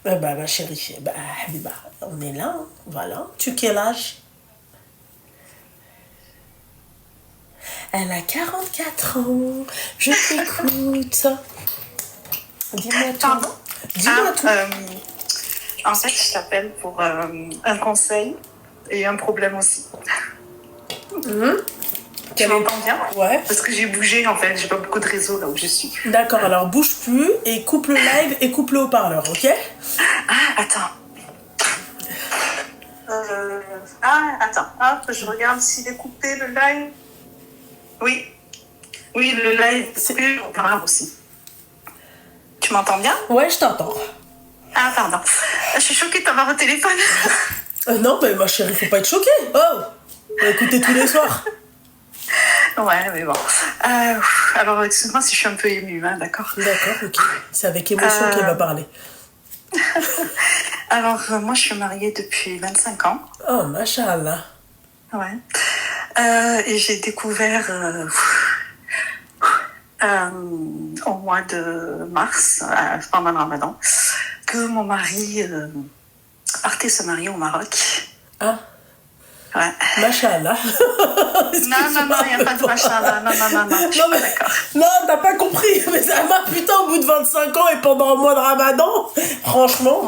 Bah, ma chérie, bah, Habiba, on est là, hein, voilà. Tu quel âge? Elle a 44 ans. Je t'écoute. Dis-moi tout. Pardon? Dis-moi Ah, tout. en fait, je t'appelle pour un conseil et un problème aussi. Tu Quel est- m'entends bien? Ouais. Parce que j'ai bougé, en fait, j'ai pas beaucoup de réseau là où je suis. D'accord, alors bouge plus et coupe le live et coupe le haut-parleur, ok? Ah, attends. Attends. Hop, je regarde s'il est coupé le live. Oui. Oui, le live est coupé, le haut-parleur aussi. Tu m'entends bien? Ouais, je t'entends. Ah, pardon. Je suis choquée de t'avoir au téléphone. Non, mais ma chérie, faut pas être choquée. Oh, on va écouter tous les soirs. Ouais, mais bon. Alors, excuse-moi si je suis un peu émue, hein, d'accord? D'accord, ok. C'est avec émotion qu'elle va parler. Alors, moi, je suis mariée depuis 25 ans. Oh, machallah. Ouais. Et j'ai découvert au mois de mars, pendant le ramadan, que mon mari partait se marier au Maroc. Ah, Ouais. machallah. Non, il n'y a pas de machin. Non, je suis Non, pas mais, d'accord. non, t'as pas compris. Mais ça m'a, putain, au bout de 25 ans et pendant un mois de ramadan, franchement.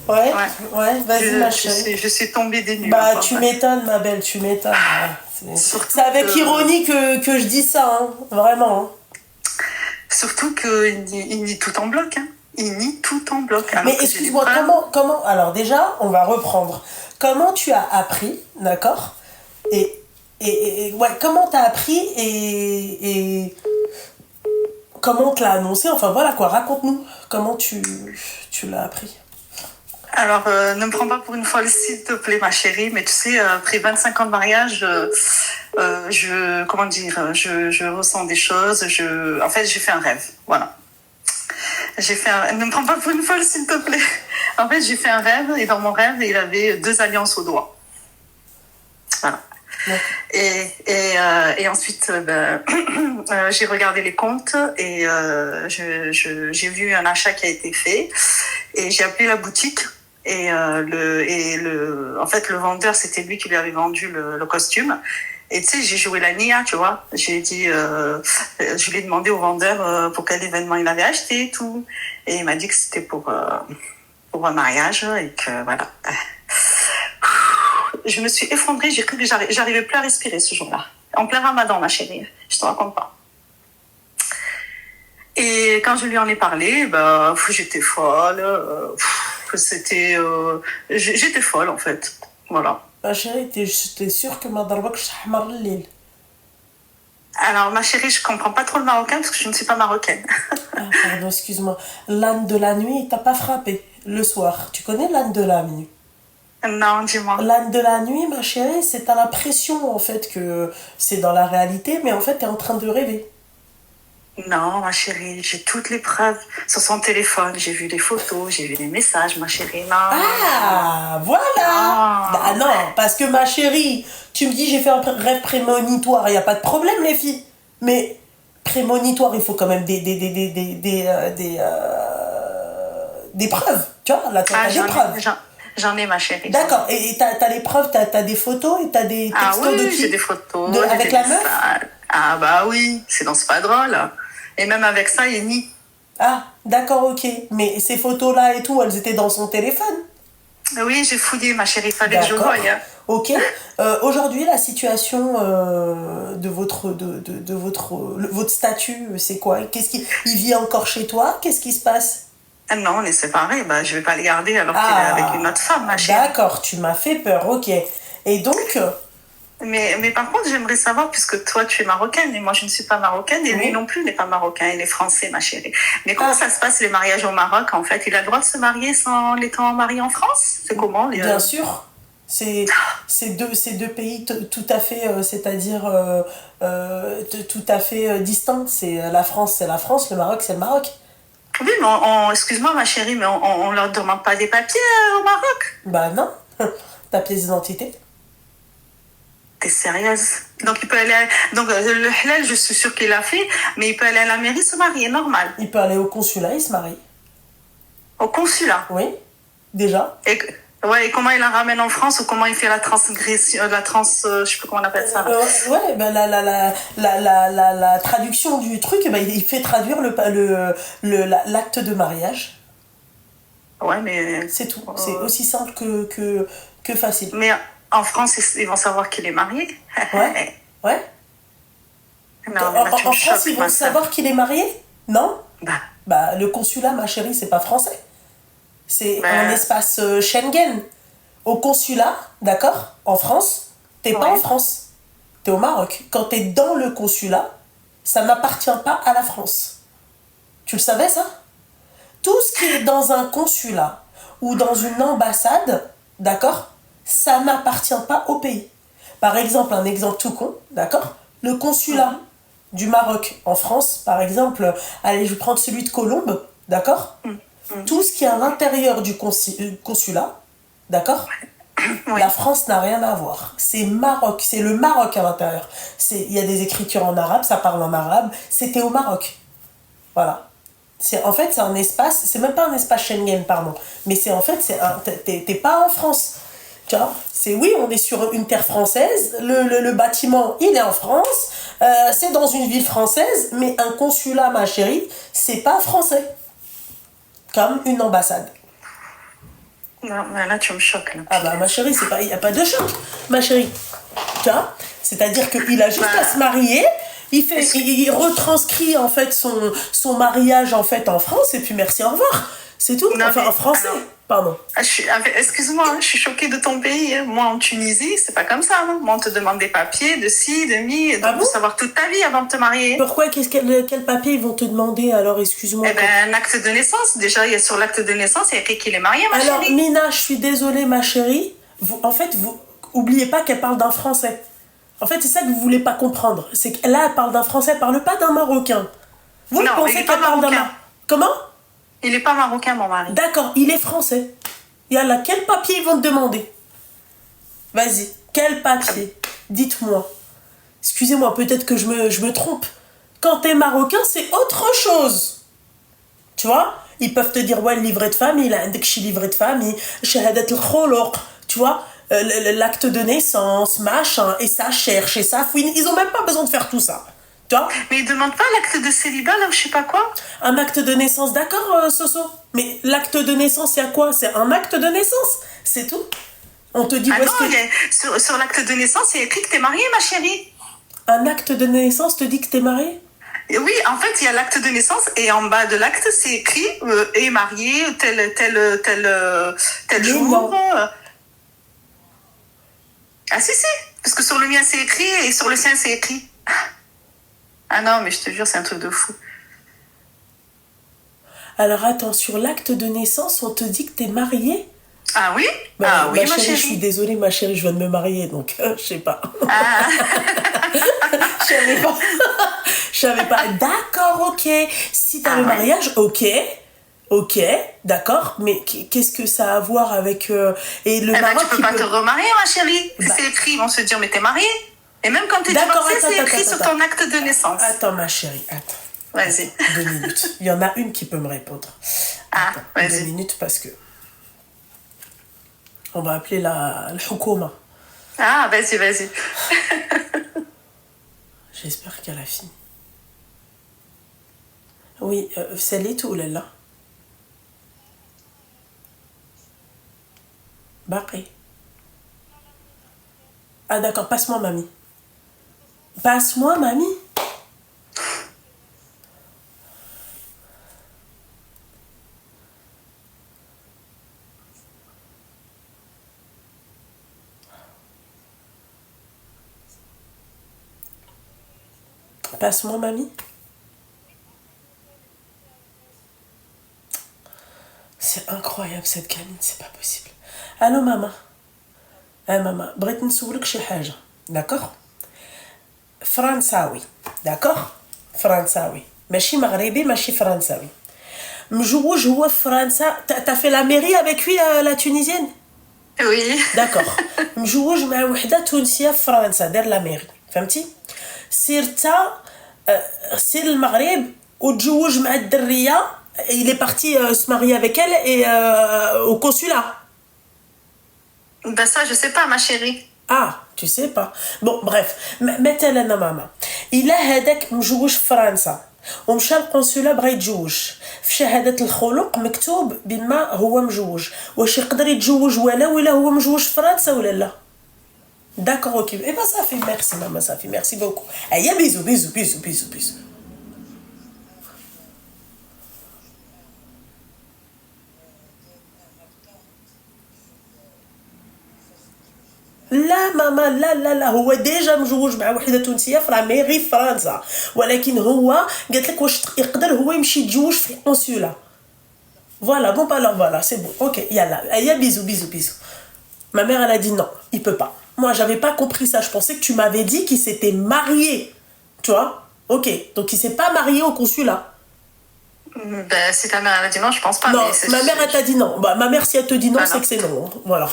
Ouais. Ouais, vas-y, ma chérie. Je suis tombée des nues. Bah, hein, tu ouais. m'étonnes, ma belle, tu m'étonnes. Ouais. Surtout C'est avec que- ironie que je dis ça, hein. Vraiment. Hein. Surtout qu'il nie tout en bloc. Hein. Il nie tout en bloc. Mais excuse-moi, comment... Alors déjà, on va reprendre. Comment tu as appris, d'accord ouais, comment t'as appris et comment on te l'a annoncé? Enfin voilà quoi, raconte-nous. Comment tu l'as appris? Alors, ne me prends pas pour une folle, s'il te plaît, ma chérie, mais tu sais, après 25 ans de mariage, comment dire, je ressens des choses, en fait, j'ai fait un rêve, voilà. Ne me prends pas pour une folle, s'il te plaît. En fait, j'ai fait un rêve, et dans mon rêve, il avait 2 alliances au doigt. Voilà. Ouais. Et ensuite, j'ai regardé les comptes et j'ai vu un achat qui a été fait et j'ai appelé la boutique et en fait le vendeur, c'était lui qui lui avait vendu le costume. Et tu sais, j'ai joué la nia, tu vois. J'ai dit, je lui ai demandé au vendeur pour quel événement il avait acheté et tout. Et il m'a dit que c'était pour un mariage et que voilà. Je me suis effondrée, j'ai cru que j'arrivais plus à respirer ce jour-là. En plein ramadan, ma chérie, je te raconte pas. Et quand je lui en ai parlé, bah, j'étais folle. J'étais folle, en fait. Voilà. Ma chérie, t'es sûre que ma darbak shahmar l'île? Alors, ma chérie, je comprends pas trop le marocain parce que je ne suis pas marocaine. Ah, pardon, excuse-moi. L'âne de la nuit, il t'a pas frappé le soir. Tu connais l'âne de la nuit? Non, dis-moi. L'âne de la nuit, ma chérie, c'est t'as l'impression en fait que c'est dans la réalité, mais en fait t'es en train de rêver. Non, ma chérie, j'ai toutes les preuves sur son téléphone. J'ai vu les photos, j'ai vu les messages, ma chérie. Non. Ah, voilà. Non. Bah non, parce que ma chérie, tu me dis j'ai fait un rêve prémonitoire, il y a pas de problème les filles. Mais prémonitoire, il faut quand même des preuves. Tu vois, là t'as des preuves. J'en ai, ma chérie. D'accord, et t'as les preuves, t'as des photos et t'as des textos de qui? J'ai des photos. Avec la meuf? Ah bah oui, sinon c'est pas drôle. Et même avec ça, il nie. Ah, d'accord, ok. Mais ces photos-là et tout, elles étaient dans son téléphone? Oui, j'ai fouillé, ma chérie, fallait que je voie. Ok. Aujourd'hui, la situation de votre statut, c'est quoi? Il vit encore chez toi? Qu'est-ce qui se passe? Non, on est séparés. Bah, je vais pas le garder alors qu'il est avec une autre femme, ma chérie. D'accord, tu m'as fait peur, ok. Et donc... Mais par contre, j'aimerais savoir, puisque toi, tu es marocaine et moi, je ne suis pas marocaine, et lui non plus n'est pas marocain, il est français, ma chérie. Mais comment ça se passe, les mariages au Maroc, en fait? Il a le droit de se marier sans étant marié en France? C'est comment? Bien sûr. C'est deux pays tout à fait, c'est-à-dire tout à fait distincts. C'est la France, le Maroc, c'est le Maroc. Oui, mais excuse-moi, ma chérie, mais on leur demande pas des papiers au Maroc? Bah non, ta pièce d'identité. T'es sérieuse? Donc, il peut aller donc le halal, je suis sûre qu'il l'a fait, mais il peut aller à la mairie se marier, normal. Il peut aller au consulat, il se marie. Au consulat. Oui, déjà. Ouais, et comment il la ramène en France ou comment il fait la transgression, je sais plus comment on appelle ça. Ouais, ben la traduction du truc, ben, il fait traduire l'acte de mariage. Ouais, mais... C'est tout. C'est aussi simple que facile. Mais en France, ils vont savoir qu'il est marié. Ouais, ouais. Non, en France, ils vont savoir qu'il est marié? Non? Bah, le consulat, ma chérie, c'est pas français. C'est un espace Schengen. Au consulat, d'accord, en France, t'es pas en France. T'es au Maroc. Quand t'es dans le consulat, ça n'appartient pas à la France. Tu le savais, ça? Tout ce qui est dans un consulat ou dans une ambassade, d'accord, ça n'appartient pas au pays. Par exemple, un exemple tout con, d'accord, le consulat du Maroc en France, par exemple, allez, je vais prendre celui de Colombes, d'accord. Tout ce qui est à l'intérieur du consulat, d'accord, la France n'a rien à voir. C'est Maroc, c'est le Maroc à l'intérieur. Il y a des écritures en arabe, ça parle en arabe, c'était au Maroc. Voilà. En fait, c'est un espace, c'est même pas un espace Schengen, pardon, mais t'es pas en France. Tu vois, oui, on est sur une terre française, le bâtiment, il est en France, c'est dans une ville française, mais un consulat, ma chérie, c'est pas français. Comme une ambassade. Non, mais là, tu me choques. Là. Ah bah, ma chérie, il n'y a pas de choc, ma chérie. Tu vois, c'est-à-dire qu'il a juste à se marier, il retranscrit, en fait, son mariage, en fait, en France, et puis merci, au revoir. C'est tout. Non, enfin, en français. Alors, pardon. Excuse-moi, je suis choquée de ton pays. Moi, en Tunisie, c'est pas comme ça. Hein. Moi, on te demande des papiers, de ci, de mi, de savoir toute ta vie avant de te marier. Pourquoi? Quel papier ils vont te demander, alors, excuse-moi? Eh ben, un acte de naissance. Déjà, il y a sur l'acte de naissance, il y a écrit qu'il est marié, ma chérie. Alors, Mina, je suis désolée, ma chérie. Vous, oubliez pas qu'elle parle d'un Français. En fait, c'est ça que vous voulez pas comprendre. C'est que là, elle parle d'un Français, elle parle pas d'un Marocain. Vous pensez qu'elle parle d'un... Comment? Il est pas marocain, mon mari. D'accord, il est français. Yallah, quel papier ils vont te demander? Vas-y, quel papier? Dites-moi. Excusez-moi, peut-être que je me trompe. Quand t'es marocain, c'est autre chose. Tu vois? Ils peuvent te dire, ouais, le livret de famille, il a un livret de famille, shahadat al-kholoq, tu vois? L'acte de naissance, machin, et ça cherche, et ça fouine. Ils ont même pas besoin de faire tout ça. Mais ils ne demandent pas l'acte de célibat, là, ou je sais pas quoi. Un acte de naissance, d'accord, Soso. Mais l'acte de naissance, c'est à quoi? C'est un acte de naissance. C'est tout. On te dit... sur l'acte de naissance, il y a écrit que t'es mariée, ma chérie. Un acte de naissance te dit que t'es mariée? Oui, en fait, il y a l'acte de naissance et en bas de l'acte, c'est écrit est marié tel jour. Ah si, parce que sur le mien, c'est écrit et sur le sien, c'est écrit. Ah non, mais je te jure, c'est un truc de fou. Alors attends, sur l'acte de naissance, on te dit que t'es mariée? Ah oui? Oui, ma chérie. Je suis désolée, ma chérie, je viens de me marier, donc je sais pas. Ah. Je savais pas. D'accord, ok. Si t'as le mariage, ok, d'accord, mais qu'est-ce que ça a à voir avec... et le Maroc, tu peux pas te remarier, ma chérie. C'est écrit, ils vont se dire, mais t'es mariée. Et même quand t'es divorcée, c'est écrit sur ton acte de naissance. Attends, ma chérie, attends. Vas-y. 2 minutes. Il y en a une qui peut me répondre. Attends, vas-y. 2 minutes parce que... On va appeler le Houkouma. Ah, vas-y. J'espère qu'elle a fini. Oui, c'est tout, là. Baqi. Ah d'accord, passe-moi mamie. Passe-moi mamie. Passe-moi mamie. C'est incroyable cette gamine, c'est pas possible. Allô maman. Maman, بغيت نسولك شي حاجة. D'accord? فرنساوي. D'accord? فرنساوي. ماشي مغربي, ماشي فرنساوي. مجوج هو في فرنسا. T'as fait la mairie avec lui, la tunisienne? Oui. D'accord. مجوج مع وحدة تونسية في فرنسا, دار la mairie. فهمتي؟ سير المغرب وتزوج مع الدرية Et il est parti se marier avec elle et au consulat. Ben ça, je sais pas, ma chérie. Ah, tu sais pas. Bon, bref. مثلا ماما إلا هذاك مجوج في فرنسا ومشى القنصلة بغا يتزوج في شهادة الخلق مكتوب بما هو مجوج واش يقدر يتزوج ولا هو مجوج في فرنسا ولا لا. D'accord, ok. Eh ben ça fait merci maman, ça fait merci beaucoup. Allez, bisous, bisous, bisous, bisous, bisous. لا ماما لا هو ديجا مجوج مع وحده تونسيه في لا ميري في فرنسا ولكن هو قالت لك واش يقدر هو يمشي يتزوج في القنصله. Voilà, bon, bah alors voilà, c'est bon. Ok, yalla. Y'a bisous, bisous, bisous. Ma mère, elle a dit non, il peut pas. Moi, j'avais pas compris ça. Je pensais que tu m'avais dit qu'il s'était marié. Tu vois? Ok, donc il s'est pas marié au consulat. Ben, si ta mère elle a dit non, je pense pas. Non, Mais ma mère, elle t'a dit non. Bah, ma mère, si elle te dit non, voilà. c'est que c'est non. Voilà.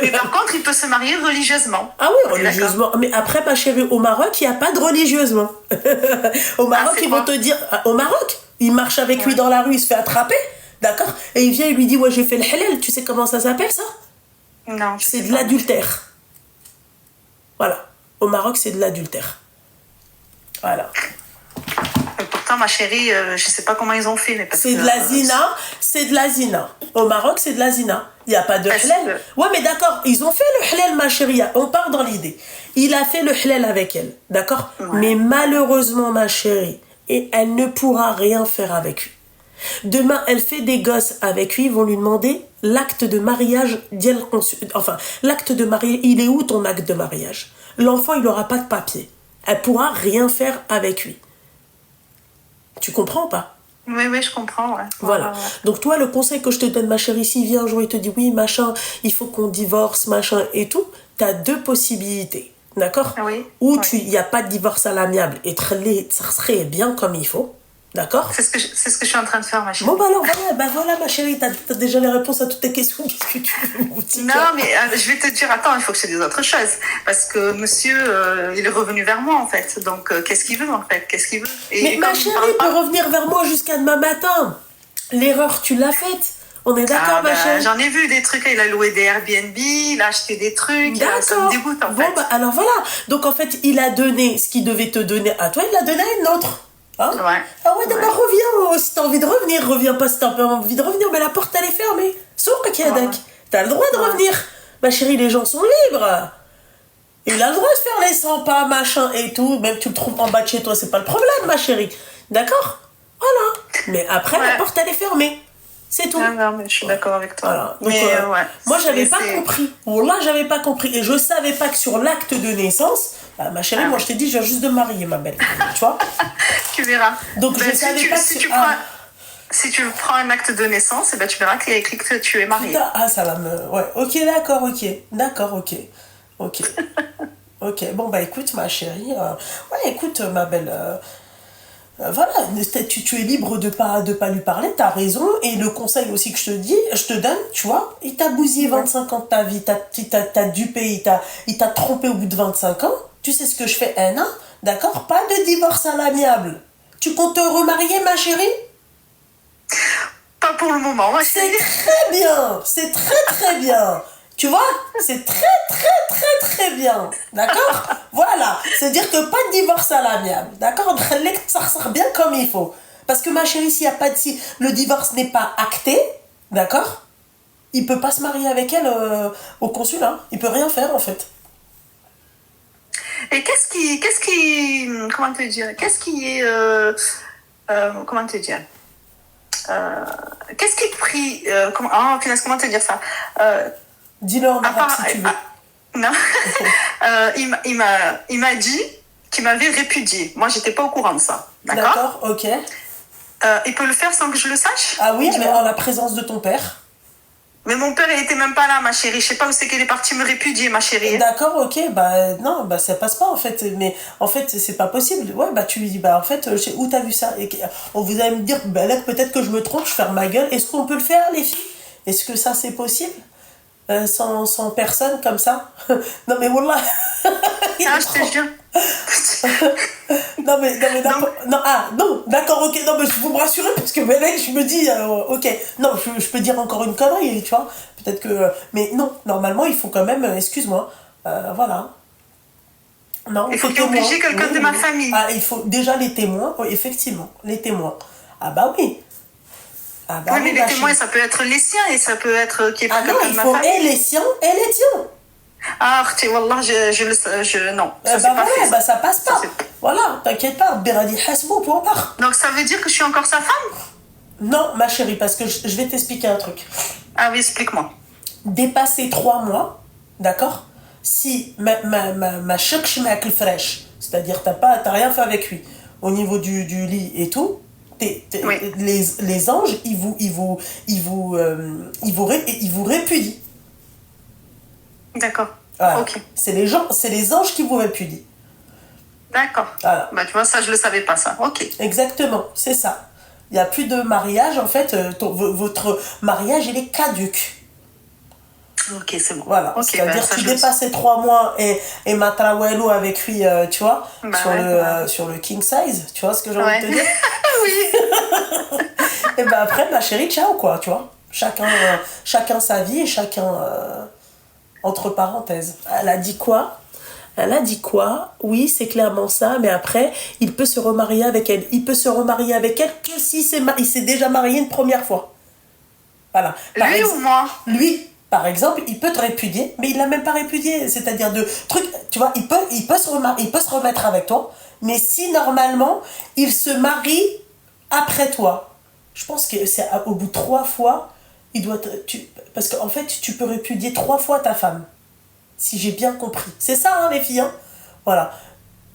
Mais par contre, il peut se marier religieusement. Ah oui, religieusement. Mais après, ma chérie, au Maroc, il n'y a pas de religieusement. Au Maroc, ils vont te dire... Au Maroc, il marche avec lui dans la rue, il se fait attraper. D'accord? Et il vient, il lui dit, ouais, j'ai fait le halal. Tu sais comment ça s'appelle, ça? Non. C'est de l'adultère. Voilà. Au Maroc, c'est de l'adultère. Voilà. Et pourtant, ma chérie, je sais pas comment ils ont fait. Mais c'est de la zina. C'est de la zina. Au Maroc, c'est de la zina. Il n'y a pas de halal. Ouais, mais d'accord, ils ont fait le halal, ma chérie. On part dans l'idée. Il a fait le halal avec elle. D'accord? Ouais. Mais malheureusement, ma chérie, et elle ne pourra rien faire avec lui. Demain, elle fait des gosses avec lui, ils vont lui demander l'acte de mariage. Enfin, l'acte de mariage, il est où ton acte de mariage? L'enfant, il n'aura pas de papier. Elle pourra rien faire avec lui. Tu comprends ou pas? Oui, je comprends, ouais. Voilà. Ouais. Donc toi, le conseil que je te donne, ma chérie, s'il vient un jour et te dit oui, machin, il faut qu'on divorce, machin et tout, t'as deux possibilités. D'accord? Oui. Ou il n'y a pas de divorce à l'amiable et ça serait bien comme il faut. D'accord? C'est ce que je suis en train de faire, ma chérie. Bon, bah alors, voilà, ma chérie, t'as déjà les réponses à toutes tes questions. Qu'est-ce que tu veux, mon petit Non, mais je vais te dire, attends, il faut que je te dise autre chose. Parce que monsieur, il est revenu vers moi, en fait. Donc, qu'est-ce qu'il veut, en fait? Qu'est-ce qu'il veut? Mais ma chérie, il peut revenir vers moi jusqu'à demain matin. L'erreur, tu l'as faite. On est d'accord, ma chérie? J'en ai vu des trucs, il a loué des Airbnb, il a acheté des trucs, ça me dégoûte, en fait. Bon, bah, alors voilà. Donc, en fait, il a donné ce qu'il devait te donner à toi, il l'a donné à une autre. Hein? Ouais. Ah ouais, d'abord reviens, si t'as envie de revenir, reviens pas si t'as pas envie de revenir, mais la porte elle est fermée. Sauf que t'as le droit de revenir. Ma chérie, les gens sont libres. Il a le droit de faire les 100 pas, machin et tout, même tu le trouves en bas de chez toi, c'est pas le problème, ma chérie. D'accord? Voilà. Mais après, la porte elle est fermée. C'est tout. Non, mais je suis d'accord avec toi. Voilà. Donc, mais moi, j'avais pas compris. Là, j'avais pas compris. Et je savais pas que sur l'acte de naissance, bah, ma chérie, moi, je t'ai dit, je viens juste de me marier, ma belle. Tu vois? Tu verras. Donc, je savais pas si tu prends un acte de naissance, eh ben, tu verras qu'il y a écrit que tu es mariée. Ah, ça va me... Ouais, ok, d'accord, ok. D'accord, ok. Ok. Ok, bon, bah, écoute, ma chérie. Ouais, écoute, ma belle... voilà, tu es libre de pas lui parler, t'as raison, et le conseil aussi que je te donne, tu vois, il t'a bousillé 25 ans de ta vie, t'as dupé, il t'a trompé au bout de 25 ans, tu sais ce que je fais un an, d'accord? Pas de divorce à l'amiable. Tu comptes te remarier, ma chérie? Pas pour le moment, moi. C'est très bien, c'est très bien. Tu vois, c'est très bien. D'accord? Voilà. C'est-à-dire que pas de divorce à l'amiable. D'accord? Ça ressort bien comme il faut. Parce que ma chérie, si le divorce n'est pas acté, d'accord? Il peut pas se marier avec elle au consulat. Il peut rien faire, en fait. Et qu'est-ce qui comment te dire? Qu'est-ce qui est, comment te dire? Qu'est-ce qui est pris, comment te dire ça? Dis-le en arabe si tu veux. Non. Il m'a dit qu'il m'avait répudié. Moi, j'étais pas au courant de ça. D'accord, ok. Il peut le faire sans que je le sache? Ah oui, mais en la présence de ton père. Mais mon père, il était même pas là, ma chérie. Je sais pas où c'est qu'il est parti me répudier, ma chérie. D'accord, ok. Bah non, bah ça passe pas en fait. Mais en fait, c'est pas possible. Ouais, bah tu lui dis, bah en fait, où t'as vu ça? Et on vous allez me dire, bah là, peut-être que je me trompe, je ferme ma gueule. Est-ce qu'on peut le faire, les filles? Est-ce que ça, c'est possible? Sans personne comme ça? Non mais wallah. Je te jure. Non, ah, non, d'accord, ok, non, mais vous me rassurez, parce que mais là, je me dis, ok, non, je peux dire encore une connerie, tu vois, peut-être que, mais non, normalement, il faut quand même, excuse-moi, voilà. Non, Il faut qu'il oblige quelqu'un de ma famille. Ah, il faut déjà les témoins, oui, effectivement, les témoins. Ah bah oui. Ah bah oui, mais les témoins, ça peut être les siens et ça peut être qui est pas quelqu'un de ma famille. Et les siens et les tiens. Ah, wallah, non. Ça, bah ouais, bah ça passe pas. Voilà, t'inquiète pas, Beradi Hasbou, point barre. Donc ça veut dire que je suis encore sa femme? Non, ma chérie, parce que je vais t'expliquer un truc. Ah oui, explique-moi. Dépasser 3 mois, d'accord? Si ma chèque le fraîche, c'est-à-dire t'as rien fait avec lui, au niveau du lit et tout, oui. les anges, ils vous répudient. D'accord. Voilà. Ok. C'est les anges qui vous répudient. D'accord. Voilà. Bah tu vois, ça je le savais pas, ça. Ok. Exactement, c'est ça. Il n'y a plus de mariage, en fait, votre mariage, il est caduc. Ok, c'est bon. Voilà, okay, c'est-à-dire que tu dépasses 3 mois et matrawello avec lui, tu vois, sur le king size, tu vois ce que j'ai envie de te dire? Oui. Et ben après, ma chérie, ciao, quoi, tu vois. Chacun sa vie et chacun, entre parenthèses. Elle a dit quoi? Oui, c'est clairement ça, mais après, il peut se remarier avec elle. Il peut se remarier avec elle que si il s'est déjà marié une première fois. Voilà. Lui ou moi? Lui. Par exemple, il peut te répudier, mais il l'a même pas répudié. C'est-à-dire de trucs, tu vois, il peut se remettre avec toi, mais si normalement il se marie après toi, je pense que c'est au bout de 3 fois, parce qu'en fait, tu peux répudier 3 fois ta femme, si j'ai bien compris. C'est ça, hein, les filles, hein. Voilà.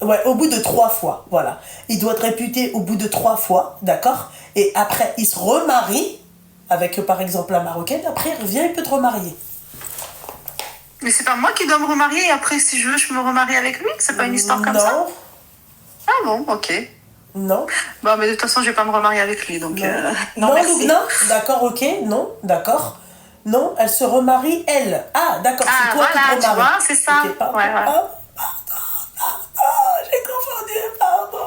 Ouais, au bout de 3 fois, voilà. Il doit te répudier au bout de 3 fois, d'accord. Et après, il se remarie avec, par exemple, la marocaine, après, il revient, il peut te remarier. Mais c'est pas moi qui dois me remarier, et après, si je veux, je me remarie avec lui? C'est pas une histoire comme ça? Ah bon, ok. Non. Bon, mais de toute façon, je vais pas me remarier avec lui, donc... Non, merci. Non, d'accord, ok, non, d'accord. Non, elle se remarie, elle. Ah, d'accord, c'est toi qui te remaries. Tu vois, c'est ça. Okay, pardon. Ouais. Pardon, j'ai confondu, pardon.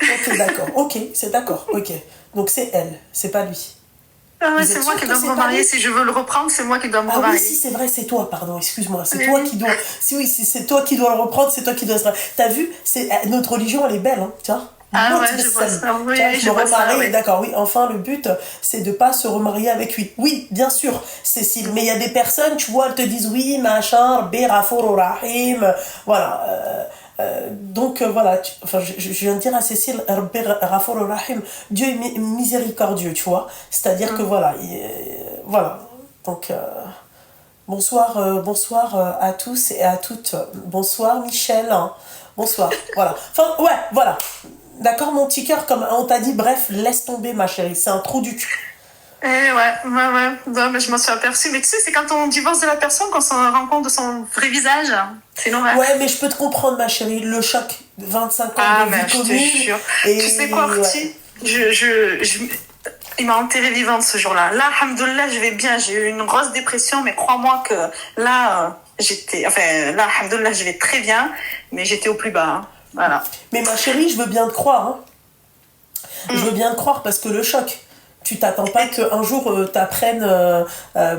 Ok, d'accord, ok, c'est d'accord, ok. Donc c'est elle, c'est pas lui. Ah ouais, c'est moi qui dois me remarier. Si je veux le reprendre, c'est moi qui dois me remarier. Ah oui, si, c'est vrai, c'est toi, pardon, excuse-moi. C'est toi qui dois... c'est toi qui dois le reprendre, c'est toi qui dois... T'as vu, notre religion, elle est belle, hein, tu vois. Ah ouais, je vois ça. Oui, je me remarie, oui. D'accord, oui. Enfin, le but, c'est de pas se remarier avec lui. Oui, bien sûr, Cécile. Mais il y a des personnes, tu vois, elles te disent oui, machin, Berafour Rahim, voilà. Donc voilà, je viens de dire à Cécile, Rahim, Dieu est miséricordieux, tu vois. C'est-à-dire que voilà, voilà. Donc bonsoir à tous et à toutes. Bonsoir Michel. Bonsoir. Voilà. Enfin ouais, voilà. D'accord, mon petit cœur, comme on t'a dit, bref, laisse tomber ma chérie, c'est un trou du cul. Ouais. Non, mais je m'en suis aperçue. Mais tu sais, c'est quand on divorce de la personne qu'on se rend compte de son vrai visage. C'est normal. Ouais, mais je peux te comprendre, ma chérie, le choc. 25 ans de vie commune. Je te jure. Et... Tu sais quoi, Arti, il m'a enterrée vivante ce jour-là. Là, alhamdoulilah, je vais bien. J'ai eu une grosse dépression, mais crois-moi que là, alhamdoulilah, je vais très bien, mais j'étais au plus bas. Hein. Voilà. Mais ma chérie, je veux bien te croire. Hein. Je veux bien te croire parce que le choc... Tu t'attends pas qu'un jour t'apprennes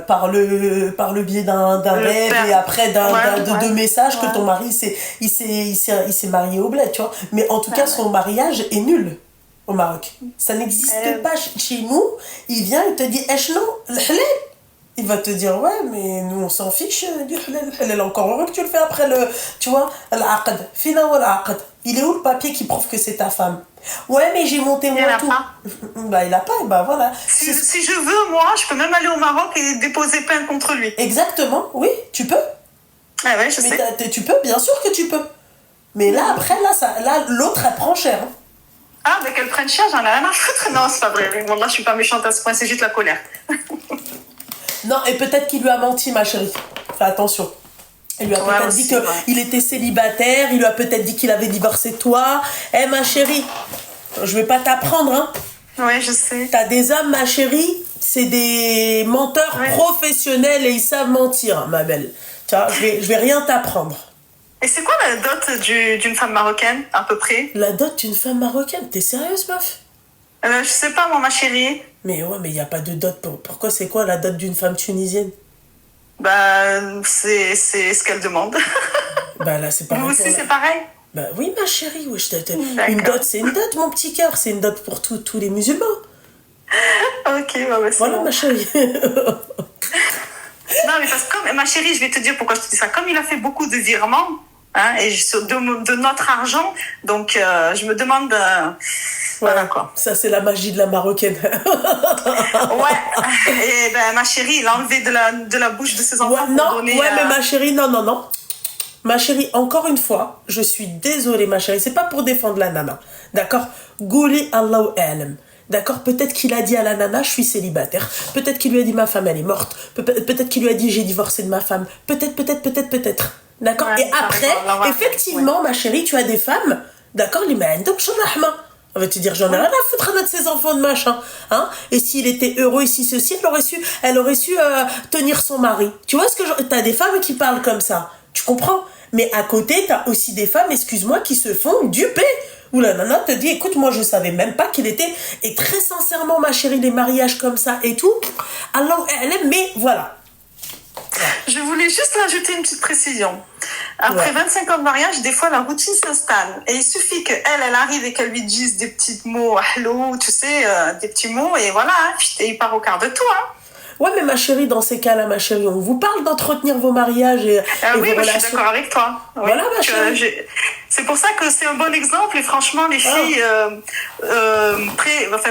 par le biais d'un rêve et après de 2 messages que ton mari il s'est marié au bled, tu vois. Mais en tout cas, son mariage est nul au Maroc. Ça n'existe pas chez nous. Il vient, il te dit « Echno, le halal ». Il va te dire « Ouais, mais nous, on s'en fiche du halal. Le halal, encore heureux que tu le fais après tu vois, l'aqd. Fina wa l'aqd. Il est où le papier qui prouve que c'est ta femme ? Ouais, mais j'ai monté moi tout. Bah, il a pas, bah voilà. Si je veux, moi, je peux même aller au Maroc et déposer plainte contre lui. Exactement, oui, tu peux. Ah ouais, je sais. Tu peux, bien sûr que tu peux. Mais là, après, l'autre, elle prend cher. Hein. Ah, mais qu'elle prenne cher, j'en ai rien à foutre. Non, c'est pas vrai. Bon, là, je suis pas méchante à ce point, c'est juste la colère. Non, et peut-être qu'il lui a menti, ma chérie. Fais attention. Il lui a peut-être dit qu'il était célibataire, il lui a peut-être dit qu'il avait divorcé de toi. Ma chérie, je vais pas t'apprendre, hein. Ouais, je sais. T'as des hommes, ma chérie, c'est des menteurs professionnels et ils savent mentir, ma belle. Tu vois, je vais rien t'apprendre. Et c'est quoi la dot d'une femme marocaine, à peu près? La dot d'une femme marocaine, t'es sérieuse, meuf? Je sais pas, moi, ma chérie. Mais ouais, mais il n'y a pas de dot. Pourquoi c'est quoi la dot d'une femme tunisienne? Bah, c'est ce qu'elle demande. Bah là, c'est pareil. Vous aussi, c'est pareil? Bah oui, ma chérie, ouais, une D'accord. dot, c'est une dot, mon petit cœur. C'est une dot pour tous les musulmans. Ok, bah, c'est Voilà, bon. ma chérie. Non, mais parce que comme, ma chérie, je vais te dire pourquoi je te dis ça. Comme il a fait beaucoup de virements, hein, et de notre argent, donc je me demande... voilà quoi. Ça, c'est la magie de la marocaine. Ouais, et ben, ma chérie, il a enlevé de la bouche de ses enfants Ouais, pour non, donner... ouais, mais ma chérie, non, non, non. Ma chérie, encore une fois, je suis désolée, ma chérie, c'est pas pour défendre la nana. D'accord? Gouli Allahu alam. D'accord? Peut-être qu'il a dit à la nana, je suis célibataire. Peut-être qu'il lui a dit, ma femme, elle est morte. Peut-être qu'il lui a dit, j'ai divorcé de ma femme. Peut-être. D'accord? Ouais, Et après, effectivement, ma chérie, tu as des femmes, d'accord? Les donc on va te dire, j'en ai rien à foutre de ses enfants de machin. Hein? Et s'il était heureux et si ceci, elle aurait su tenir son mari. Tu vois ce que t'as des femmes qui parlent comme ça. Tu comprends? Mais à côté, t'as aussi des femmes, excuse-moi, qui se font duper. Où la nana te dit, écoute, moi je savais même pas qu'il était. Et très sincèrement, ma chérie, les mariages comme ça et tout, alors elle aime, mais voilà. Je voulais juste rajouter une petite précision. Après 25 ans de mariage, des fois la routine s'installe. Et il suffit qu'elle arrive et qu'elle lui dise des petits mots, hello, tu sais, des petits mots, et voilà, et il part au quart de tout. Hein. Ouais, mais ma chérie, dans ces cas-là, ma chérie, on vous parle d'entretenir vos mariages et oui, vos relations. Je suis d'accord avec toi. Oui. Voilà, ma chérie. C'est pour ça que c'est un bon exemple. Et franchement, les filles,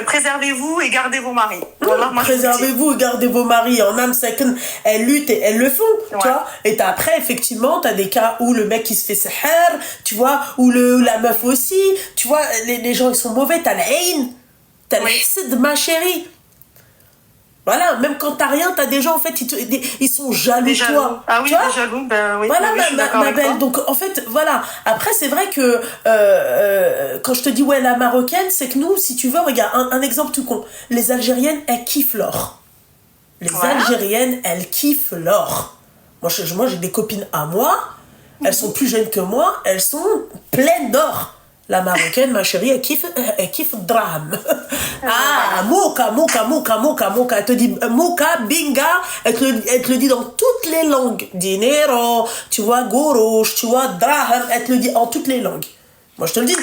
préservez-vous et gardez vos maris. Voilà, préservez-vous et gardez vos maris. En âme second, elles luttent et elles le font. Ouais. Tu vois. Et après, effectivement, t'as des cas où le mec, il se fait seher, tu vois, ou la meuf aussi. Tu vois, les gens, ils sont mauvais. T'as la haine. T'as le hsed, ma chérie. Voilà, même quand t'as rien, t'as des gens, en fait, ils sont jaloux de toi. Ah oui, des jaloux, ben oui. Voilà, oui, ma belle. Donc, en fait, voilà. Après, c'est vrai que quand je te dis, ouais, la marocaine, c'est que nous, si tu veux, regarde, un exemple tout con. Les Algériennes, elles kiffent l'or. Les Algériennes, elles kiffent l'or. Moi, j'ai des copines à moi, elles sont plus jeunes que moi, elles sont pleines d'or. La marocaine, ma chérie, elle kiffe drame. Mouka. Elle te dit mouka, binga. Elle te le dit dans toutes les langues. Dinero, tu vois, gorosh, tu vois, draham. Elle te le dit en toutes les langues. Moi, je te le dis.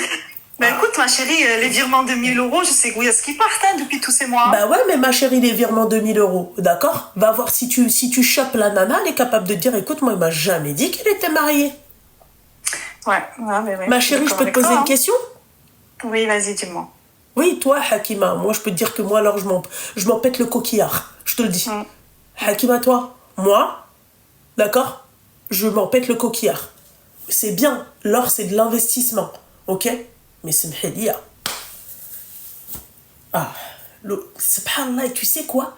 Ben écoute, ma chérie, les virements de 1 000 €, je sais où est-ce qu'ils partent depuis tous ces mois. Bah ouais, mais ma chérie, les virements de 1 000 €, d'accord? Va voir si tu chopes la nana, elle est capable de dire, écoute, moi, il m'a jamais dit qu'elle était mariée. Ouais, mais oui. Ma chérie, je peux te poser une question? Oui, vas-y, dis-moi. Oui, toi, Hakima, moi, je peux te dire que moi, alors, je m'en pète le coquillard. Je te le dis. Hakima, toi, moi, d'accord? Je m'en pète le coquillard. C'est bien, l'or, c'est de l'investissement, ok? Mais c'est mhélia. Subhanallah, tu sais quoi?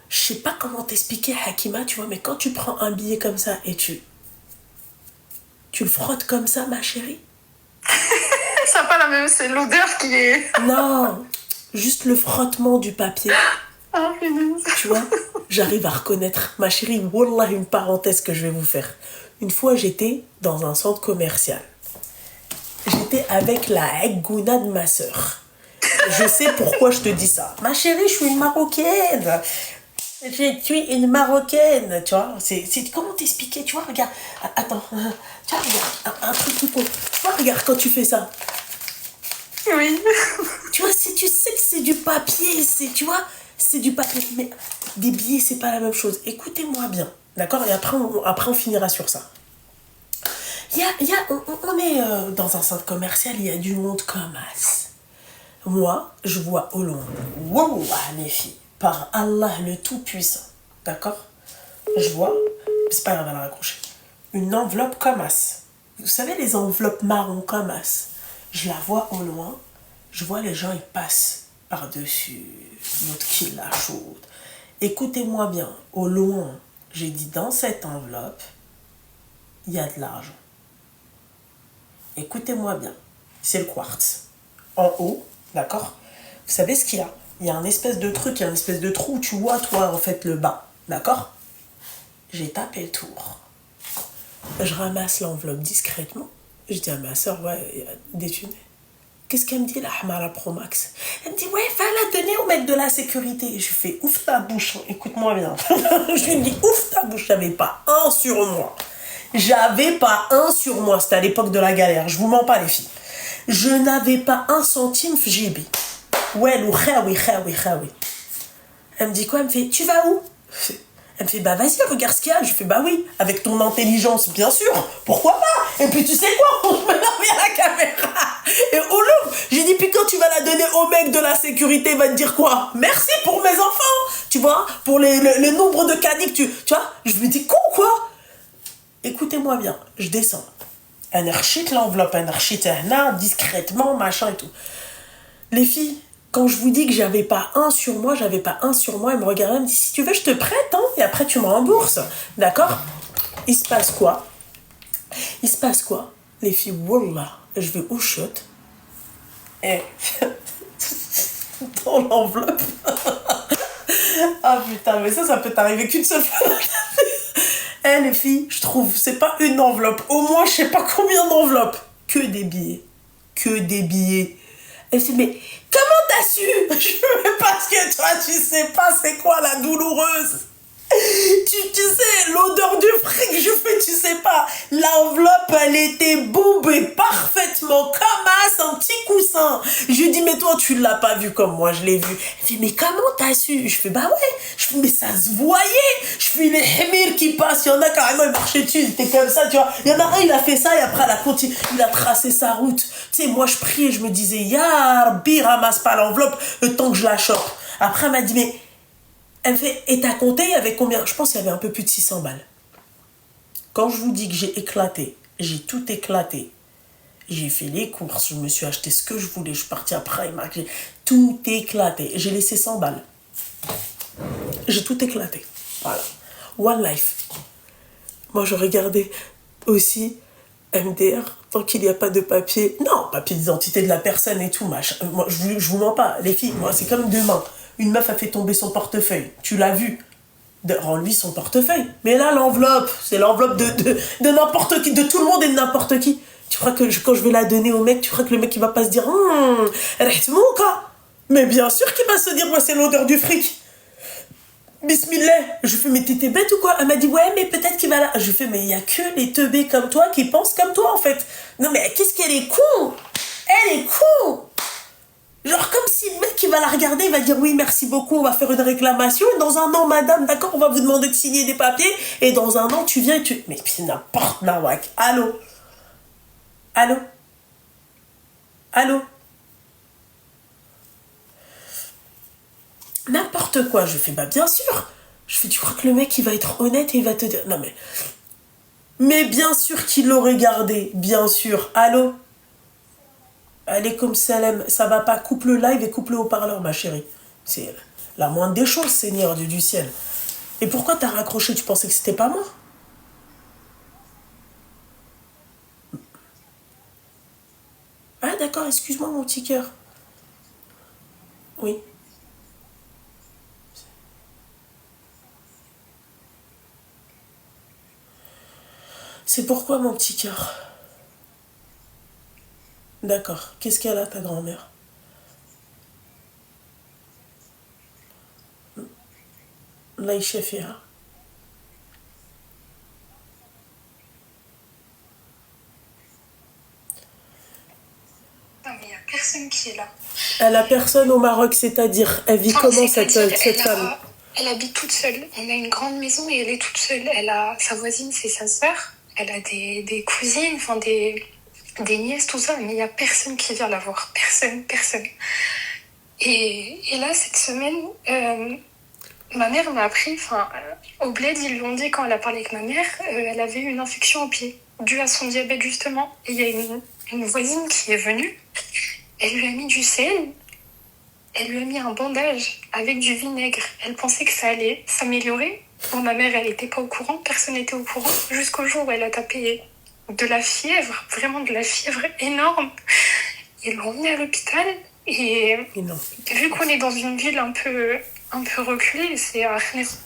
Je sais pas comment t'expliquer, Hakima, tu vois, mais quand tu prends un billet comme ça et tu le frottes comme ça, ma chérie? Ça n'a pas la même, c'est l'odeur qui est... Non, juste le frottement du papier. Ah, tu vois, j'arrive à reconnaître. Ma chérie, wallah, une parenthèse que je vais vous faire. Une fois, j'étais dans un centre commercial. J'étais avec la Eggouna de ma sœur. Je sais pourquoi je te dis ça. Ma chérie, je suis une Marocaine. Je suis une Marocaine, tu vois. C'est comment t'expliquer, tu vois, regarde. Attends, tu vois, regarde, un truc tout con. Tu vois, regarde quand tu fais ça. Oui. Tu vois, tu sais que c'est du papier, tu vois, c'est du papier. Mais des billets, c'est pas la même chose. Écoutez-moi bien, d'accord? Et après, on finira sur ça. On est dans un centre commercial, il y a du monde comme as. Moi, je vois au loin, wallah, les filles, par Allah le Tout-Puissant, d'accord? Je vois, c'est pas grave, elle a raccroché, une enveloppe comme as. Vous savez, les enveloppes marron comme as? Je la vois au loin, je vois les gens, ils passent par-dessus, l'autre qui la chaude. Écoutez-moi bien, au loin, j'ai dit dans cette enveloppe, il y a de l'argent. Écoutez-moi bien, c'est le quartz. En haut, d'accord? Vous savez ce qu'il y a? Il y a un espèce de truc, il y a un espèce de trou, tu vois, toi, en fait, le bas, d'accord? J'ai tapé le tour. Je ramasse l'enveloppe discrètement. Je dis à ma soeur, ouais, il y a des thunes. Qu'est-ce qu'elle me dit, la Hamara Pro Max? Elle me dit, ouais, va la donner au mec de la sécurité. Je fais, ouf ta bouche, écoute-moi bien. Je lui dis, ouf ta bouche, j'avais pas un sur moi. J'avais pas un sur moi, c'était à l'époque de la galère. Je vous mens pas, les filles. Je n'avais pas un centime FGB. Ouais, oui. Elle me dit quoi? Elle me fait, tu vas où? Elle me fait, bah vas-y, regarde ce qu'il y a. Je fais, bah oui, avec ton intelligence, bien sûr, pourquoi pas? Et puis tu sais quoi? On me met à la caméra. Et au louvre, j'ai dit, puis quand tu vas la donner au mec de la sécurité, il va te dire quoi? Merci pour mes enfants, tu vois, pour le nombre de caddies que tu vois. Je lui dis, con quoi? Écoutez-moi bien, je descends. Elle rechite l'enveloppe, elle rechite discrètement, machin et tout. Les filles, quand je vous dis que j'avais pas un sur moi, elle me regardait, elle me dit, si tu veux, je te prête, hein, et après tu me rembourses. D'accord? Il se passe quoi? Les filles, wallah, je vais au shot, et dans l'enveloppe. Ah putain, mais ça peut t'arriver qu'une seule fois. Les filles, je trouve, c'est pas une enveloppe, au moins je sais pas combien d'enveloppes. Que des billets. Elle fait, mais comment t'as su? Je fais, parce que toi, tu sais pas c'est quoi la douloureuse. Tu sais, l'odeur du fric, je fais, tu sais pas. L'enveloppe, elle était bombée parfaitement, comme un petit coussin. Je lui dis, mais toi, tu l'as pas vu comme moi, je l'ai vu. Elle fait, mais comment t'as su? Je fais, bah ouais. Je fais, mais ça se voyait. Je fais, les hémir qui passent, il y en a carrément, ils marchaient dessus, ils étaient comme ça, tu vois. Il y en a un, il a fait ça, et après, il a tracé sa route. Tu sais, moi, je priais, je me disais, ya Rabbi, ramasse pas l'enveloppe, le temps que je la chope. Après, elle m'a dit, mais elle me fait, et t'as compté, il y avait combien? Je pense qu'il y avait un peu plus de 600 balles. Quand je vous dis que j'ai éclaté, j'ai tout éclaté. J'ai fait les courses, je me suis acheté ce que je voulais, je suis partie à Primark, j'ai tout éclaté. J'ai laissé 100 balles. J'ai tout éclaté. Voilà. One life. Moi, je regardais aussi MDR, tant qu'il n'y a pas de papier. Non, papier d'identité de la personne et tout, machin. Moi, je vous mens pas, les filles, moi, c'est comme demain. Une meuf a fait tomber son portefeuille. Tu l'as vu. Rends-lui son portefeuille. Mais là, l'enveloppe, c'est l'enveloppe de n'importe qui, de tout le monde et de n'importe qui. Tu crois que quand je vais la donner au mec, tu crois que le mec, il va pas se dire Rehtemouka. Mais bien sûr qu'il va se dire, moi, c'est l'odeur du fric. Bismillah. Je fais, mais t'étais bête ou quoi? Elle m'a dit, ouais, mais peut-être qu'il va là. Je fais, mais il y a que les teubés comme toi qui pensent comme toi, en fait. Non, mais qu'est-ce qu'elle est con? Elle est con. Genre comme si le mec qui va la regarder, il va dire oui merci beaucoup, on va faire une réclamation, et dans un an madame, d'accord, on va vous demander de signer des papiers, et dans un an tu viens et tu... Mais c'est n'importe nawak. Allô? N'importe quoi. Je fais, bah bien sûr. Je fais, tu crois que le mec il va être honnête et il va te dire... Non mais bien sûr qu'il l'aurait gardé, bien sûr. Allô? Allez comme salam, ça va pas, coupe le live et coupe le haut-parleur, ma chérie. C'est la moindre des choses, Seigneur Dieu du ciel. Et pourquoi t'as raccroché? Tu pensais que c'était pas moi? Ah d'accord, excuse-moi mon petit cœur. Oui. C'est pourquoi mon petit cœur? D'accord. Qu'est-ce qu'elle a, ta grand-mère? Là, il chef. Non, mais il n'y a personne qui est là. Elle a personne au Maroc, c'est-à-dire, elle vit comment cette femme? Elle habite toute seule. On a une grande maison et elle est toute seule. Elle a sa voisine, c'est sa sœur. Elle a des cousines, enfin des nièces, tout ça. Mais il n'y a personne qui vient la voir. Personne. Et là, cette semaine, ma mère m'a appris, au bled, ils lui ont dit quand elle a parlé avec ma mère, elle avait eu une infection au pied, due à son diabète justement. Et il y a une voisine qui est venue, elle lui a mis du sel, elle lui a mis un bandage avec du vinaigre. Elle pensait que ça allait s'améliorer. Bon, ma mère, elle n'était pas au courant, personne n'était au courant, jusqu'au jour où elle a tapé de la fièvre, vraiment de la fièvre énorme. Ils l'ont emmenée à l'hôpital et vu qu'on est dans une ville un peu reculée, c'est à Khnef.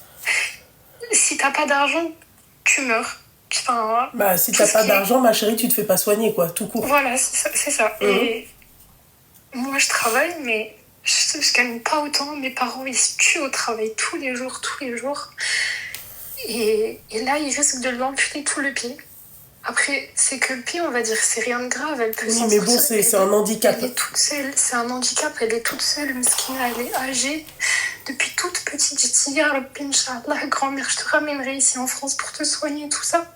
Si t'as pas d'argent, tu meurs. Enfin, Bah, si tout t'as ce pas qui est- d'argent, ma chérie, tu te fais pas soigner, quoi, tout court. Voilà, c'est ça. Et moi, je travaille, mais je gagne pas autant. Mes parents, ils se tuent au travail tous les jours, tous les jours. Et là, ils risquent de lui amputer tout le pied. Après, c'est que le pied, on va dire, c'est rien de grave. Elle peut Oui, s'en mais bon, sortir. c'est un handicap. Elle est toute seule. C'est un handicap. Elle est toute seule. Meskina, elle est âgée. Depuis toute petite, j'ai dit, Ya Rabbi, Inch'Allah, grand-mère, je te ramènerai ici en France pour te soigner, tout ça.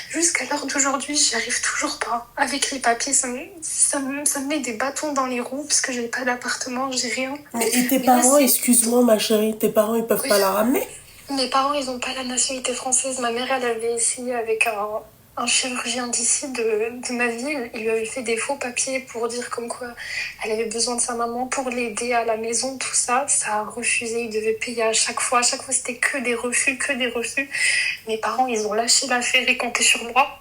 Jusqu'à l'heure d'aujourd'hui, j'y arrive toujours pas. Avec les papiers, ça me met des bâtons dans les roues parce que j'ai pas d'appartement, j'ai rien. Mais et tes Mais là, parents, c'est- excuse-moi, ma chérie, tes parents, ils peuvent Oui. pas la ramener? Mes parents, ils n'ont pas la nationalité française. Ma mère, elle avait essayé avec un chirurgien d'ici de ma ville. Il lui avait fait des faux papiers pour dire comme quoi elle avait besoin de sa maman pour l'aider à la maison, tout ça. Ça a refusé. Il devait payer à chaque fois. À chaque fois, c'était que des refus, que des refus. Mes parents, ils ont lâché l'affaire et compté sur moi.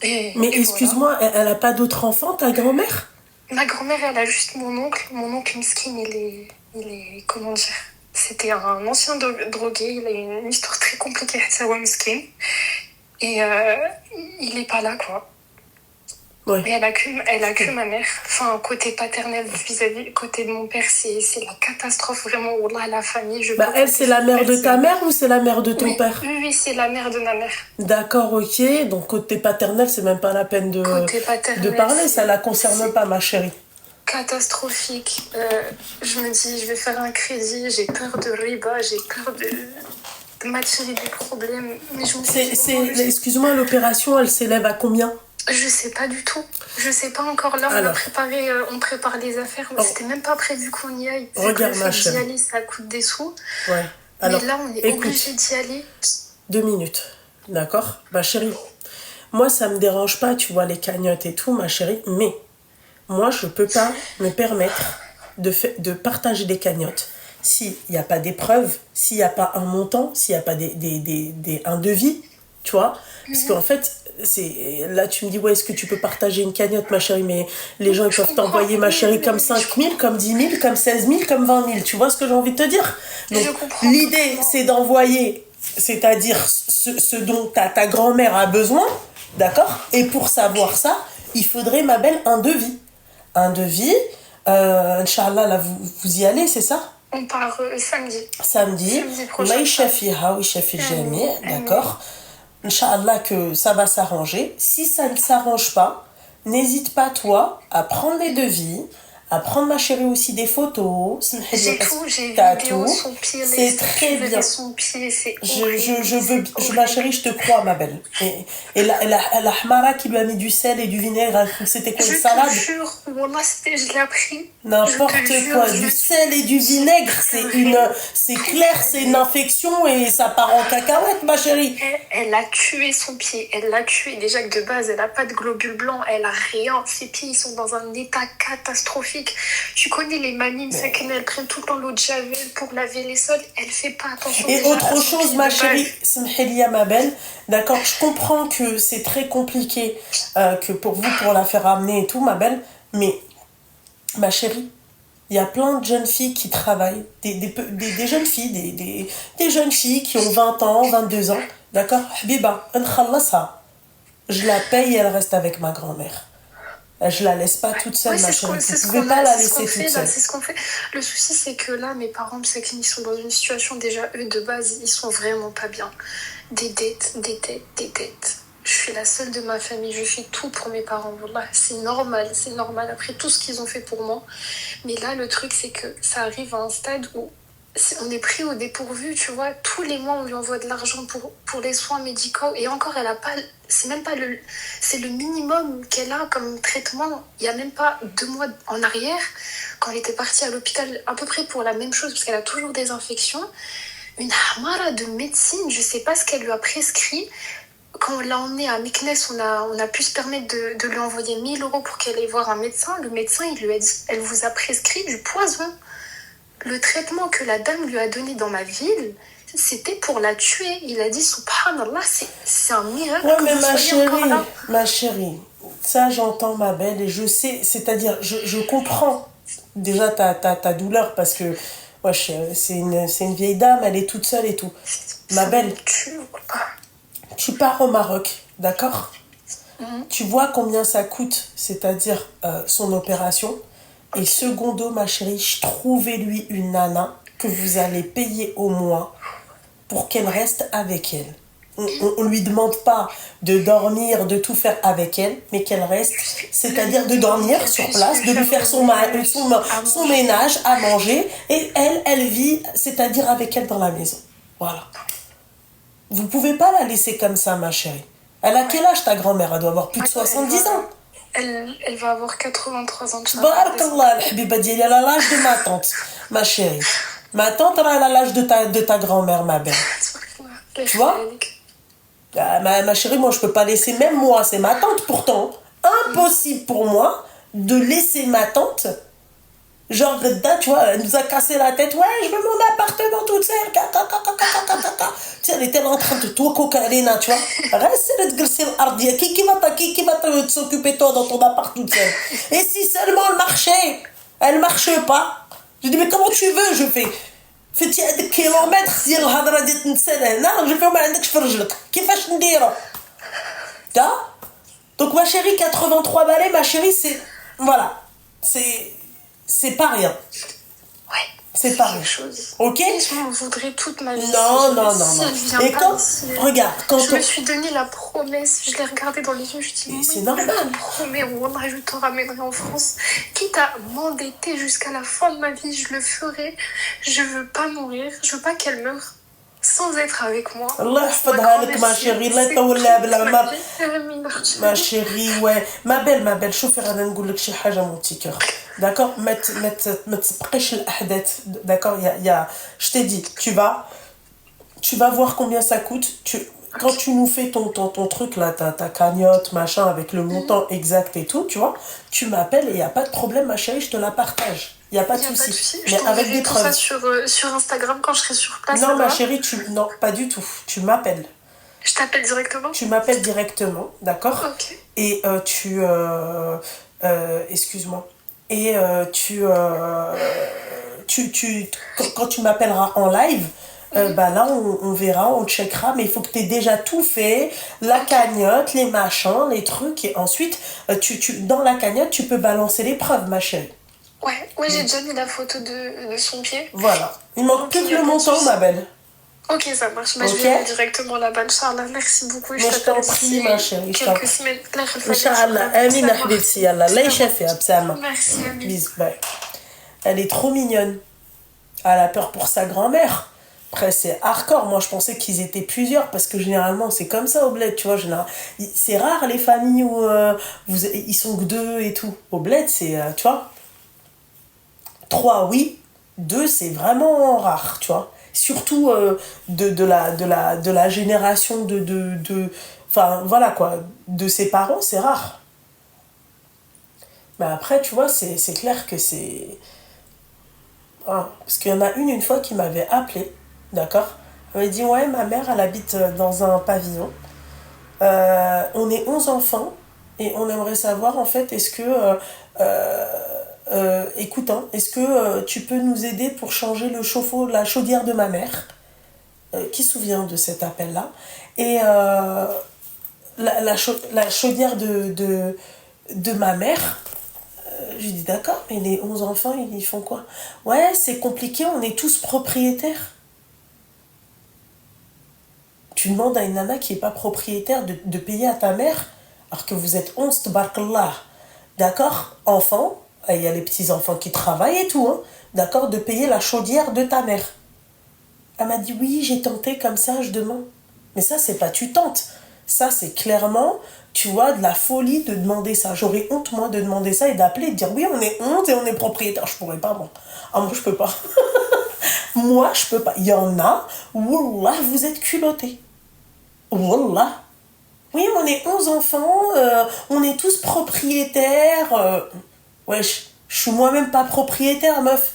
Mais Et excuse-moi, elle a pas d'autres enfants, ta grand-mère? Ma grand-mère, elle a juste mon oncle. Mon oncle Miskin, il est, comment dire, c'était un ancien drogué. Il a une histoire très compliquée, Sawa Miskin. Et il est pas là, quoi. Ouais. Mais elle a que ma mère. Enfin, côté paternel, vis-à-vis, côté de mon père, c'est la catastrophe, vraiment. Wallah, la famille, je Bah, peux elle, pas c'est la mère de ta c'est- mère ou c'est la mère de ton Oui, père? oui, c'est la mère de ma mère. D'accord, ok. Donc, côté paternel, c'est même pas la peine Côté de paternel, parler. Ça la concerne c'est pas, ma chérie. catastrophique. Je me dis, je vais faire un crédit, j'ai peur de riba, j'ai peur de m'attirer des problèmes. Mais je me dis, Excuse-moi, l'opération, elle s'élève à combien? je sais pas du tout. Je sais pas encore. Là, Alors. on prépare les affaires. Mais c'était même pas prévu qu'on y aille. Regarde, ma D'y chérie. aller, ça coûte des sous. Ouais. Alors, Mais là, on est écoute, obligé d'y aller. 2 minutes. D'accord? Ma chérie, moi, ça me dérange pas, tu vois, les cagnottes et tout, ma chérie, mais moi, je peux pas me permettre de partager des cagnottes s'il n'y a pas des preuves, s'il n'y a pas un montant, s'il n'y a pas un devis, tu vois? Parce qu'en fait, là, tu me dis, ouais, est-ce que tu peux partager une cagnotte, ma chérie? Mais les gens, ils Je peuvent comprends. t'envoyer, ma Oui, chérie, oui, comme oui, 5 000, comme 10 000, comme 16 000, comme 20 000. Tu vois ce que j'ai envie de te dire? Donc, Je comprends l'idée, totalement. c'est d'envoyer, c'est-à-dire ce dont ta grand-mère a besoin, d'accord? Et pour savoir ça, il faudrait, ma belle, un devis. Un devis, Inch'Allah, là, vous y allez, c'est ça? On part samedi. Samedi, Samedi prochain. Allah yashafiha wa yashafi al-jami', d'accord? Inch'Allah que ça va s'arranger. Si ça ne s'arrange pas, n'hésite pas, toi, à prendre les devis, à prendre, ma chérie, aussi des photos. J'ai tout, j'ai T'as vidéo, tout. son pied, C'est les très statues, bien. son pied, c'est Ma chérie, je te crois, ma belle. Et la Hamara qui lui a mis du sel et du vinaigre, elle trouve que c'était quoi, une salade? Je te jure, Wallah, je l'ai appris. N'importe Je te jure, quoi, du sel et du vinaigre, c'est clair, c'est une infection et ça part en cacahuète, ma chérie. Elle a tué son pied, elle l'a tué. Déjà que de base, elle n'a pas de globules blancs, elle a rien. Ses pieds, ils sont dans un état catastrophique. Tu connais les mamies, elles prennent tout le temps l'eau de javel pour laver les sols. Elle fait pas attention. Et déjà autre à son chose, pied ma de chérie, base. Smhelia, ma belle, d'accord, je comprends que c'est très compliqué que pour vous, pour la faire amener et tout, ma belle, mais ma chérie, il y a plein de jeunes filles qui travaillent, des jeunes filles, des jeunes filles qui ont 20 ans, 22 ans, d'accord, Habiba, Nkhallasha, je la paye et elle reste avec ma grand-mère. Je la laisse pas toute seule, Ouais, ma c'est ce chérie. qu'on- c'est Vous ce pouvez qu'on pas a- la c'est ce qu'on laisser fait, toute là, seule. c'est ce qu'on fait. Le souci, c'est que là, mes parents, ils sont dans une situation déjà, eux, de base, ils sont vraiment pas bien. Des dettes, des dettes, des dettes. Je suis la seule de ma famille, je fais tout pour mes parents. Wallah, c'est normal, après tout ce qu'ils ont fait pour moi. Mais là, le truc, c'est que ça arrive à un stade où on est pris au dépourvu, tu vois. Tous les mois, on lui envoie de l'argent pour les soins médicaux. Et encore, elle a pas... C'est même pas le... C'est le minimum qu'elle a comme traitement. Il y a même pas 2 mois en arrière, quand elle était partie à l'hôpital, à peu près pour la même chose, parce qu'elle a toujours des infections. Une hamara de médecine, je sais pas ce qu'elle lui a prescrit. Quand on l'a emmenée à Meknes, on a pu se permettre de lui envoyer 1 000 € pour qu'elle aille voir un médecin. Le médecin, il lui a dit, elle vous a prescrit du poison. Le traitement que la dame lui a donné dans ma ville, c'était pour la tuer. Il a dit, subhanallah, c'est un miracle Ouais, que mais vous soyez encore là. ma chérie, ça j'entends, ma belle, et je sais, c'est-à-dire, je comprends déjà ta douleur, parce que c'est une vieille dame, elle est toute seule et tout. Ma Ça belle, me tue, quoi. Tu pars au Maroc, d'accord? Tu vois combien ça coûte, c'est-à-dire son opération. Et secondo, ma chérie, trouvez-lui une nana que vous allez payer au mois pour qu'elle reste avec elle. On lui demande pas de dormir, de tout faire avec elle, mais qu'elle reste, c'est-à-dire de dormir sur place, de lui faire son ménage, à manger, et elle vit, c'est-à-dire avec elle dans la maison. Voilà. Vous pouvez pas la laisser comme ça, ma chérie. Elle a quel âge ta grand-mère? Elle doit avoir plus de 70 ans. Elle va avoir 83 ans. Barakallah, l'habiba diali, elle a l'âge de ma tante, ma chérie. Ma tante, elle a l'âge de ta grand-mère, ma belle. Tu vois? Ma chérie, moi, je peux pas laisser, même moi, c'est ma tante pourtant. Impossible pour moi de laisser ma tante. Genre, Redda, tu vois, elle nous a cassé la tête. Ouais, je veux mon appartement toute seule. Tu sais, elle était en train de tout cocaïner, tu vois. Reste de glisser l'ardia. Qui va s'occuper toi dans ton appart toute seule? Et si seulement elle marchait pas. Je dis, mais comment tu veux? Je fais. فهمتي هذاك كيلومتر ديال الهضره ديال تنسال هنا نجيبو ما عندكش في رجلك كيفاش نديرو تا donc ma chérie 83 balais ma chérie c'est voilà c'est pas rien c'est pas quelque chose. Ok? Je m'en voudrais toute ma vie. Non. Et quand, regarde, quand je me suis donné la promesse, je l'ai regardé dans les yeux, je dis, c'est normal. Je te promets, Wallah, je te ramènerai en France. Quitte à m'endetter jusqu'à la fin de ma vie, je le ferai. Je veux pas mourir, je veux pas qu'elle meure sans être avec moi. Allah يحفظها لك ma chérie, لا يطولها بالعمر. Ma chérie, ouais. Ma belle, شوفي غادي نقول لك شي حاجة mon petit cœur. D'accord? ما تسبقيش الأحداث. D'accord? Je t'ai dit, tu vas voir combien ça coûte. Quand tu nous fais ton truc là, ta cagnotte, machin, avec le montant exact et tout, tu vois, tu m'appelles et il n'y a pas de problème, ma chérie, je te la partage. Il n'y a pas de souci. Mais avec des preuves. Ça sur Instagram quand je serai sur place. Non, ma chérie, non, pas du tout. Tu m'appelles. Je t'appelle directement? Tu m'appelles directement, d'accord? Ok. Et excuse-moi. Et quand tu m'appelleras en live, bah là on verra, on checkera, mais il faut que tu aies déjà tout fait, la cagnotte, les machins, les trucs, et ensuite dans la cagnotte tu peux balancer les preuves, ma chérie. Ouais, j'ai déjà mis la photo de son pied. Voilà, il manque plus que le montant, ma belle. Ok, ça marche. Bah, je vais aller directement là-bas, Inch'Allah. Merci beaucoup. Je t'en prie, ma chérie. Quelques semaines. Inch'Allah. Amin, Habibti, Yallah. Là, merci, Amin. Bis, bye. Elle est trop mignonne. Elle a peur pour sa grand-mère. Après, c'est hardcore. Moi, je pensais qu'ils étaient plusieurs parce que généralement, c'est comme ça au bled, tu vois. C'est rare les familles où ils sont que deux et tout. Au bled, c'est, tu vois, 3, oui. 2, c'est vraiment rare, tu vois. Surtout de la génération enfin voilà quoi, de ses parents, c'est rare. Mais après, tu vois, c'est clair que c'est... Ah, parce qu'il y en a une fois qui m'avait appelé, d'accord? Elle m'a dit, ouais, ma mère, elle habite dans un pavillon. On est 11 enfants et on aimerait savoir, en fait, est-ce que... écoute, hein, est-ce que tu peux nous aider pour changer le chauffe-eau, la chaudière de ma mère? Qui se souvient de cet appel-là? Et la chaudière de ma mère, je lui dis d'accord, mais les 11 enfants, ils font quoi? Ouais, c'est compliqué, on est tous propriétaires. Tu demandes à une nana qui n'est pas propriétaire de payer à ta mère, alors que vous êtes 11, tabarakallah. D'accord? Enfants, il y a les petits-enfants qui travaillent et tout, hein, d'accord, de payer la chaudière de ta mère. Elle m'a dit, oui, j'ai tenté comme ça, je demande. Mais ça, c'est pas tu tentes. Ça, c'est clairement, tu vois, de la folie de demander ça. J'aurais honte, moi, de demander ça et d'appeler et de dire, oui, on est 11 et on est propriétaire. Je pourrais pas, moi. Ah, moi, je peux pas. Moi, je peux pas. Il y en a, wallah, vous êtes culottés. Wallah. Oui, on est 11 enfants, on est tous propriétaires. Ouais, je suis moi-même pas propriétaire, meuf.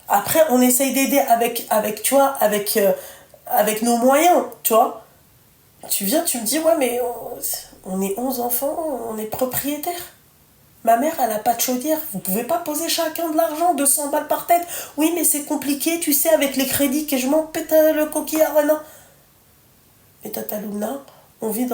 Après, on essaye d'aider avec tu vois, avec nos moyens, tu vois. Tu viens, tu me dis, ouais, mais on est 11 enfants, on est propriétaire. Ma mère, elle a pas de chaudière. Vous pouvez pas poser chacun de l'argent, 200 balles par tête. Oui, mais c'est compliqué, tu sais, avec les crédits, que je m'en pète le coquillard, non. et Tata Luna, on vit dans